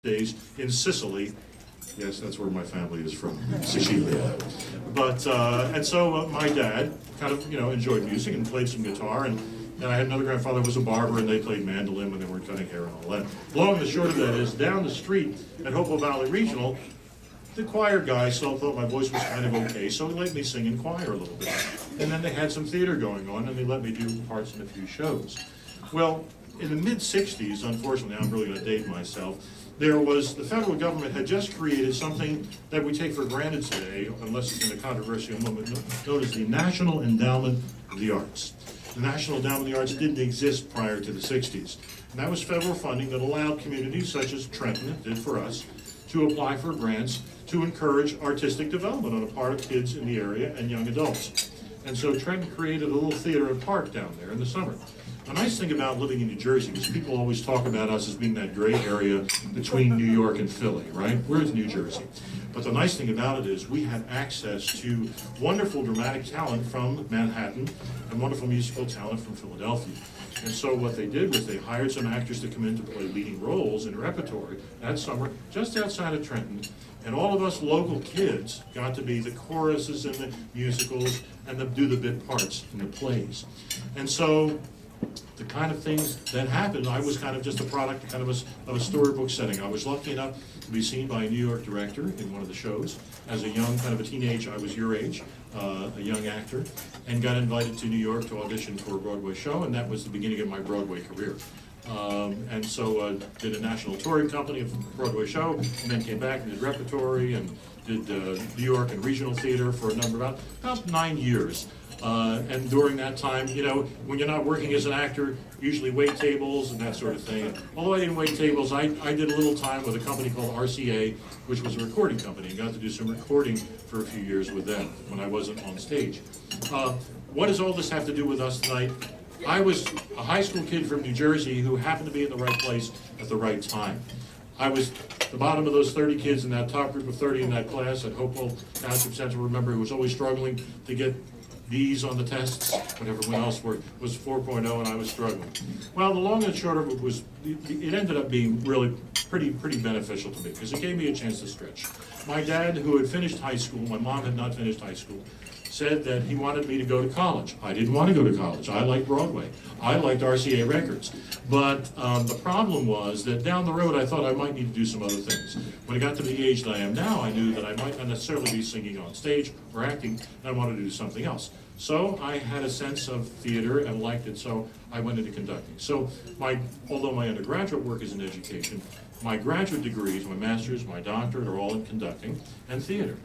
days in Sicily. Yes, that's where my family is from, Sicilia. But, and so my dad kind of, enjoyed music and played some guitar, and I had another grandfather who was a barber, and they played mandolin when they weren't cutting hair and all that. Long and the short of that is, down the street at Hopewell Valley Regional, the choir guy thought my voice was kind of okay, so he let me sing in choir a little bit. And then they had some theater going on, and they let me do parts in a few shows. Well, in the mid-'60s, unfortunately, I'm really going to date myself, the federal government had just created something that we take for granted today, unless it's in a controversial moment, known as the National Endowment of the Arts. The National Endowment of the Arts didn't exist prior to the 60s. And that was federal funding that allowed communities such as Trenton, it did for us, to apply for grants to encourage artistic development on the part of kids in the area and young adults. And so Trenton created a little theater and park down there in the summer. The nice thing about living in New Jersey is people always talk about us as being that gray area between New York and Philly, right? We're in New Jersey. But the nice thing about it is we had access to wonderful dramatic talent from Manhattan and wonderful musical talent from Philadelphia. And so what they did was they hired some actors to come in to play leading roles in repertory that summer just outside of Trenton. And all of us local kids got to be the choruses in the musicals and do the bit parts in the plays. And so the kind of things that happened, I was kind of just a product of a storybook setting. I was lucky enough to be seen by a New York director in one of the shows. As a young, kind of a teenage, I was your age, a young actor, and got invited to New York to audition for a Broadway show, and that was the beginning of my Broadway career. And so did a national touring company of Broadway show, and then came back and did repertory and did New York and regional theater for a number about 9 years. And during that time, when you're not working as an actor, usually wait tables and that sort of thing. Although I didn't wait tables, I did a little time with a company called RCA, which was a recording company, and got to do some recording for a few years with them when I wasn't on stage. What does all this have to do with us tonight? I was a high school kid from New Jersey who happened to be in the right place at the right time. I was the bottom of those 30 kids in that top group of 30 in that class at Hopewell Township Central. Remember, who was always struggling to get D's on the tests when everyone else was 4.0 and I was struggling. Well, the long and short of it was, it ended up being really pretty beneficial to me because it gave me a chance to stretch. My dad, who had finished high school, my mom had not finished high school, said that he wanted me to go to college. I didn't want to go to college. I liked Broadway. I liked RCA Records. But the problem was that down the road I thought I might need to do some other things. When I got to the age that I am now, I knew that I might not necessarily be singing on stage or acting, and I wanted to do something else. So I had a sense of theater and liked it, so I went into conducting. So although my undergraduate work is in education, my graduate degrees, my master's, my doctorate, are all in conducting and theater.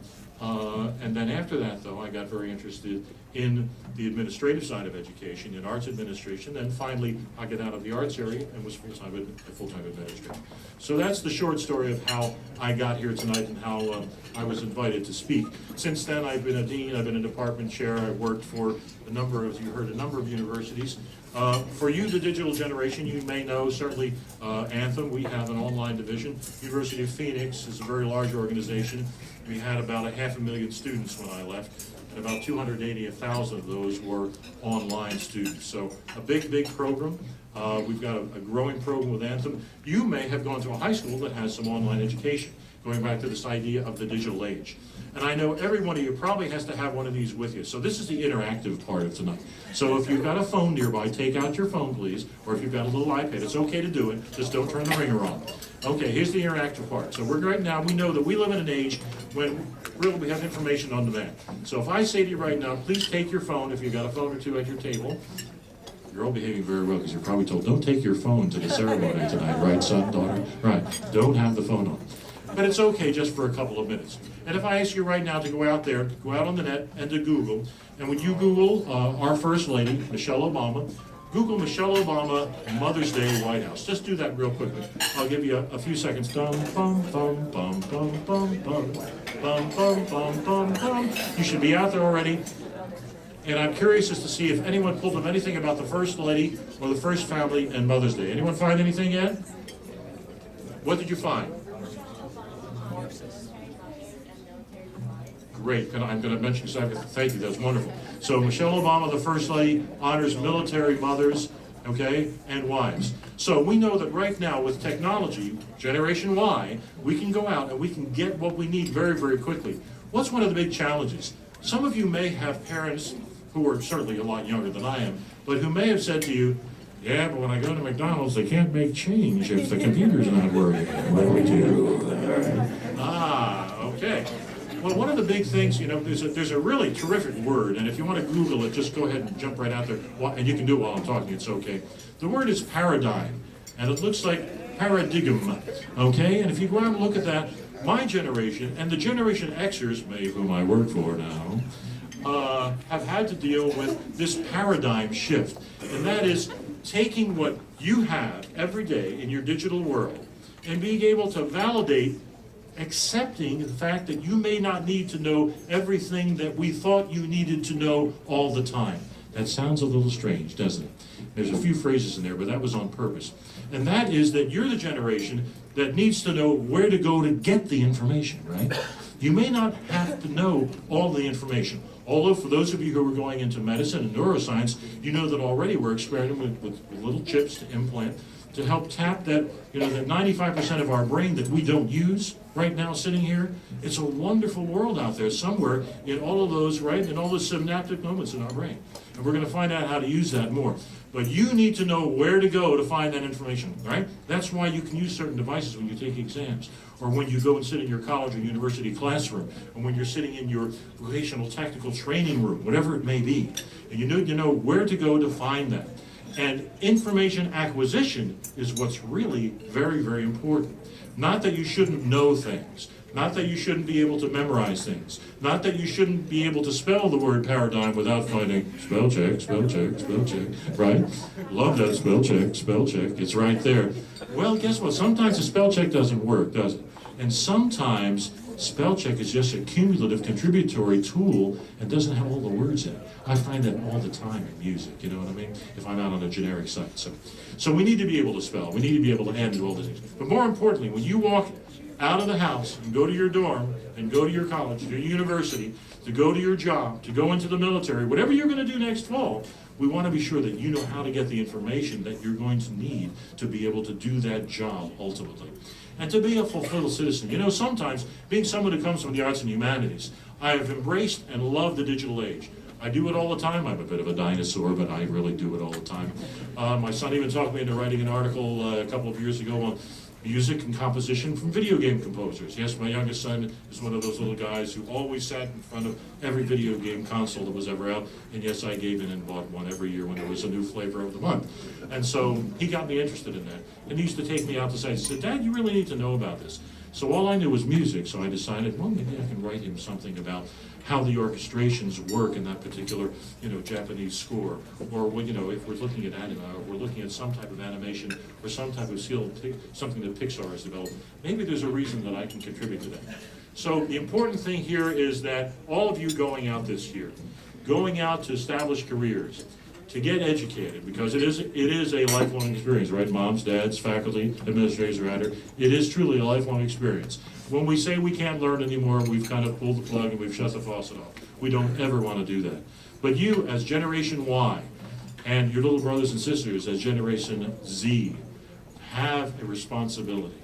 And then after that, though, I got very interested in the administrative side of education, in arts administration. Then finally, I got out of the arts area and was full-time administrator. So that's the short story of how I got here tonight and how I was invited to speak. Since then, I've been a dean, I've been a department chair, I've worked for a number of universities. For you, the digital generation, you may know certainly Anthem. We have an online division. University of Phoenix is a very large organization. We had about 500,000 students when I left, and about 280,000 of those were online students. So a big program. We've got a growing program with Anthem. You may have gone to a high school that has some online education, going back to this idea of the digital age. And I know every one of you probably has to have one of these with you. So this is the interactive part of tonight. So if you've got a phone nearby, take out your phone, please. Or if you've got a little iPad, it's okay to do it. Just don't turn the ringer on. Okay, here's the interactive part. So right now, we know that we live in an age when really we have information on demand. So if I say to you right now, please take your phone, if you've got a phone or two at your table. You're all behaving very well because you're probably told, don't take your phone to the ceremony tonight, right, son, daughter? Right, don't have the phone on. But it's okay just for a couple of minutes. And if I ask you right now to go out there, go out on the net and to Google, and when you Google our First Lady, Michelle Obama, Google Michelle Obama Mother's Day White House. Just do that real quickly. I'll give you a few seconds. Dum, bum, bum, bum, bum, bum, bum, bum, bum, bum, bum, bum. You should be out there already. And I'm curious as to see if anyone pulled up anything about the First Lady or the First Family and Mother's Day. Anyone find anything yet? What did you find? Great. I'm going to mention something. Thank you. That's wonderful. So Michelle Obama, the First Lady, honors military mothers okay, and wives. So we know that right now with technology, Generation Y, we can go out and we can get what we need very, very quickly. What's one of the big challenges? Some of you may have parents who are certainly a lot younger than I am, but who may have said to you, yeah, but when I go to McDonald's, they can't make change if the computer's not working. What do we do? Ah, okay. Well, one of the big things, you know, there's a really terrific word, and if you want to Google it, just go ahead and jump right out there, and you can do it while I'm talking, it's okay. The word is paradigm, and it looks like paradigm, okay? And if you go out and look at that, my generation, and the Generation Xers, many of whom I work for now, have had to deal with this paradigm shift, and that is taking what you have every day in your digital world and being able to validate, accepting the fact that you may not need to know everything that we thought you needed to know all the time. That sounds a little strange, doesn't it? There's a few phrases in there, but that was on purpose. And that is that you're the generation that needs to know where to go to get the information, right? You may not have to know all the information. Although for those of you who are going into medicine and neuroscience, you know that already we're experimenting with little chips to implant to help tap that, you know, that 95% of our brain that we don't use right now sitting here. It's a wonderful world out there somewhere in all of those, right, in all the synaptic moments in our brain. And we're going to find out how to use that more. But you need to know where to go to find that information, right? That's why you can use certain devices when you take exams, or when you go and sit in your college or university classroom, or when you're sitting in your vocational technical training room, whatever it may be. And you need to know where to go to find that. And information acquisition is what's really very, very important. Not that you shouldn't know things, not that you shouldn't be able to memorize things, not that you shouldn't be able to spell the word paradigm without finding spell check, spell check, spell check, right? Love that spell check, it's right there. Well, guess what? Sometimes the spell check doesn't work, does it? And sometimes spell check is just a cumulative contributory tool and doesn't have all the words in it. I find that all the time in music, you know what I mean? If I'm out on a generic site. So we need to be able to spell. We need to be able to add to all these things. But more importantly, when you walk out of the house and go to your dorm and go to your college, to your university, to go to your job, to go into the military, whatever you're going to do next fall, we want to be sure that you know how to get the information that you're going to need to be able to do that job ultimately. And to be a fulfilled citizen. You know, sometimes, being someone who comes from the arts and humanities, I have embraced and loved the digital age. I do it all the time. I'm a bit of a dinosaur, but I really do it all the time. My son even talked me into writing an article a couple of years ago on music and composition from video game composers. Yes, my youngest son is one of those little guys who always sat in front of every video game console that was ever out, and yes, I gave in and bought one every year when there was a new flavor of the month. And so he got me interested in that, and he used to take me out to sites. He said, Dad, you really need to know about this. So all I knew was music, so I decided, well, maybe I can write him something about how the orchestrations work in that particular, you know, Japanese score, or, you know, if we're looking at anime, or we're looking at some type of animation, or some type of skill, something that Pixar has developed, maybe there's a reason that I can contribute to that. So the important thing here is that all of you going out this year, going out to establish careers, to get educated, because it is a lifelong experience, right? Moms, dads, faculty, administrators are out here. It is truly a lifelong experience. When we say we can't learn anymore, we've kind of pulled the plug and we've shut the faucet off. We don't ever want to do that. But you, as Generation Y, and your little brothers and sisters as Generation Z, have a responsibility.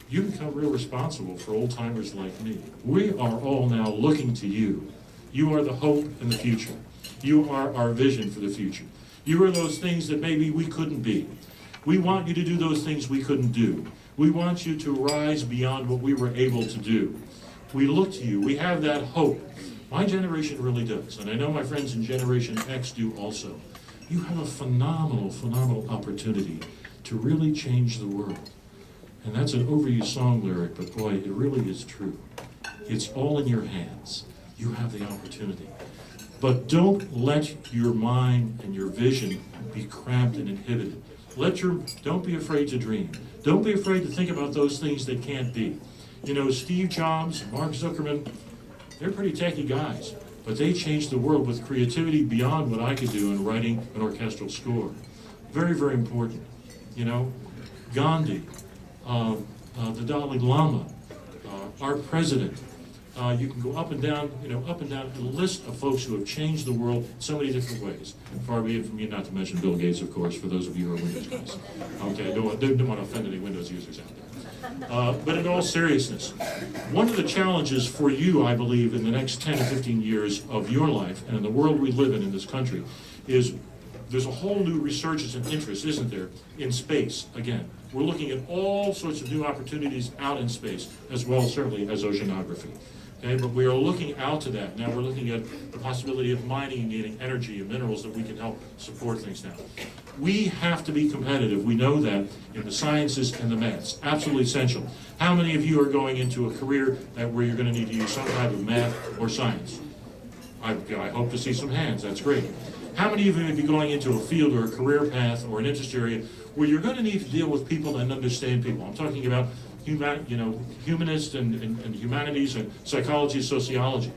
You become real responsible for old-timers like me. We are all now looking to you. You are the hope in the future. You are our vision for the future. You are those things that maybe we couldn't be. We want you to do those things we couldn't do. We want you to rise beyond what we were able to do. We look to you. We have that hope. My generation really does, and I know my friends in Generation X do also. You have a phenomenal, phenomenal opportunity to really change the world. And that's an overused song lyric, but boy, it really is true. It's all in your hands. You have the opportunity. But don't let your mind and your vision be cramped and inhibited. Don't be afraid to dream. Don't be afraid to think about those things that can't be. You know, Steve Jobs, Mark Zuckerman, they're pretty techy guys, but they changed the world with creativity beyond what I could do in writing an orchestral score. Very, very important. You know, Gandhi, the Dalai Lama, our president, You can go up and down, a list of folks who have changed the world in so many different ways. Far be it from me not to mention Bill Gates, of course, for those of you who are Windows guys. Okay, don't want to offend any Windows users out there. But in all seriousness, one of the challenges for you, I believe, in the next 10 to 15 years of your life and in the world we live in this country is there's a whole new resurgence and interest, isn't there, in space again. We're looking at all sorts of new opportunities out in space, as well certainly as oceanography. Okay, but we are looking out to that. Now we're looking at the possibility of mining and getting energy and minerals that we can help support things now. We have to be competitive. We know that in the sciences and the maths. Absolutely essential. How many of you are going into a career where you're going to need to use some type of math or science? I hope to see some hands. That's great. How many of you would be going into a field or a career path or an interest area where you're going to need to deal with people and understand people? I'm talking about humanists and humanities and psychology, sociology.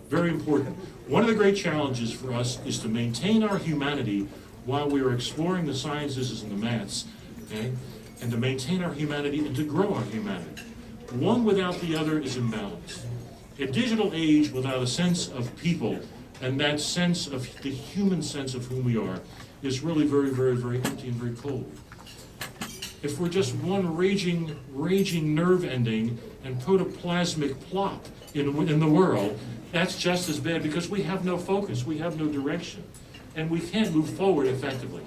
Very important. One of the great challenges for us is to maintain our humanity while we are exploring the sciences and the maths, okay? And to maintain our humanity and to grow our humanity. One without the other is imbalance. A digital age without a sense of people and that sense of the human sense of who we are is really very, very, very empty and very cold. If we're just one raging nerve ending and protoplasmic plop in the world, that's just as bad because we have no focus, we have no direction, and we can't move forward effectively.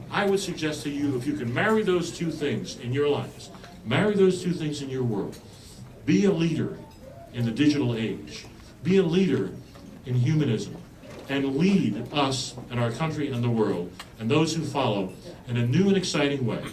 I would suggest to you, if you can marry those two things in your lives, marry those two things in your world, be a leader in the digital age, be a leader in humanism, and lead us and our country and the world and those who follow in a new and exciting way,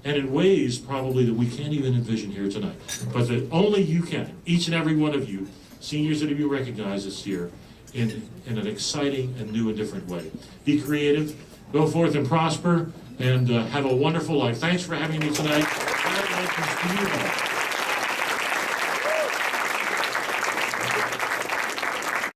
and in ways probably that we can't even envision here tonight, but that only you can, each and every one of you, seniors that have been recognized this year, in an exciting and new and different way. Be creative, go forth and prosper, and have a wonderful life. Thanks for having me tonight. Congratulations to you all.